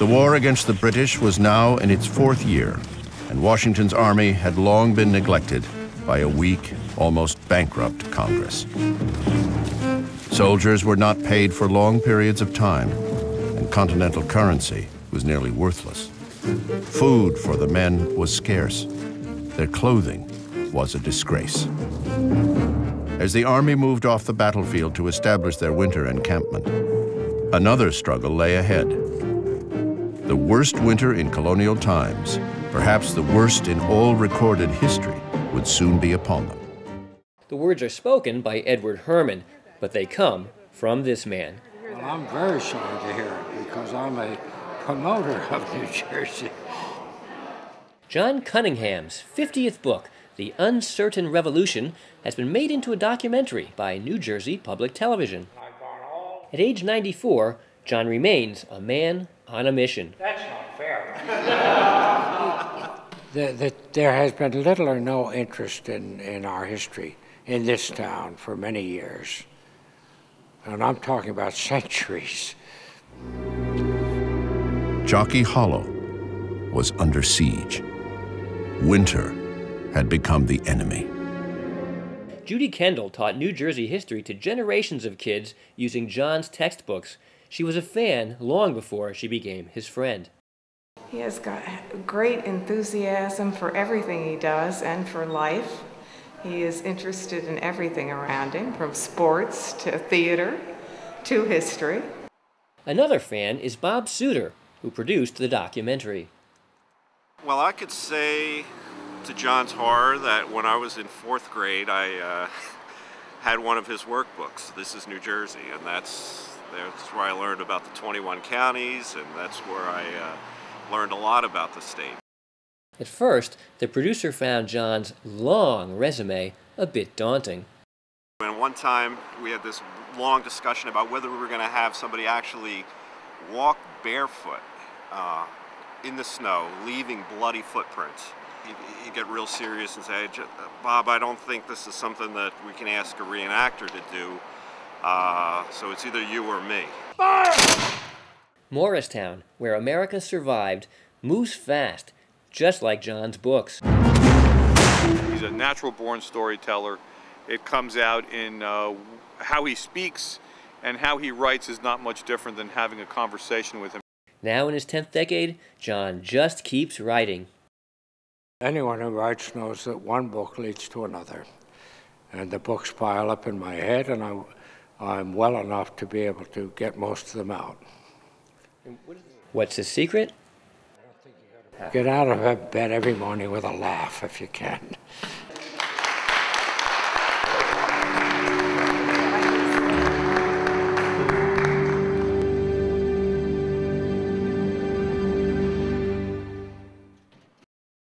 The war against the British was now in its fourth year, and Washington's army had long been neglected by a weak, almost bankrupt Congress. Soldiers were not paid for long periods of time, and continental currency was nearly worthless. Food for the men was scarce. Their clothing was a disgrace. As the army moved off the battlefield to establish their winter encampment, another struggle lay ahead. The worst winter in colonial times, perhaps the worst in all recorded history, would soon be upon them. The words are spoken by Edward Herman, but they come from this man. Well, I'm very sorry to hear it because I'm a promoter of New Jersey. John Cunningham's 50th book, The Uncertain Revolution, has been made into a documentary by New Jersey Public Television. At age 94, John remains a man on a mission. That's not fair. There has been little or no interest in our history in this town for many years. And I'm talking about centuries. Jockey Hollow was under siege. Winter had become the enemy. Judy Kendall taught New Jersey history to generations of kids using John's textbooks. She was a fan long before she became his friend. He has got great enthusiasm for everything he does and for life. He is interested in everything around him, from sports to theater to history. Another fan is Bob Suter, who produced the documentary. Well, I could say to John's horror that when I was in 4th grade, I had one of his workbooks. This is New Jersey, and that's where I learned about the 21 counties, and that's where I learned a lot about the state. At first, the producer found John's long resume a bit daunting. And one time, we had this long discussion about whether we were going to have somebody actually walk barefoot in the snow, leaving bloody footprints. You get real serious and say, Bob, I don't think this is something that we can ask a reenactor to do, so it's either you or me. Morristown, where America survived, moves fast, just like John's books. He's a natural-born storyteller. It comes out in how he speaks, and how he writes is not much different than having a conversation with him. Now in his 10th decade, John just keeps writing. Anyone who writes knows that one book leads to another. And the books pile up in my head, and I'm well enough to be able to get most of them out. What's his secret? Get out of bed every morning with a laugh if you can.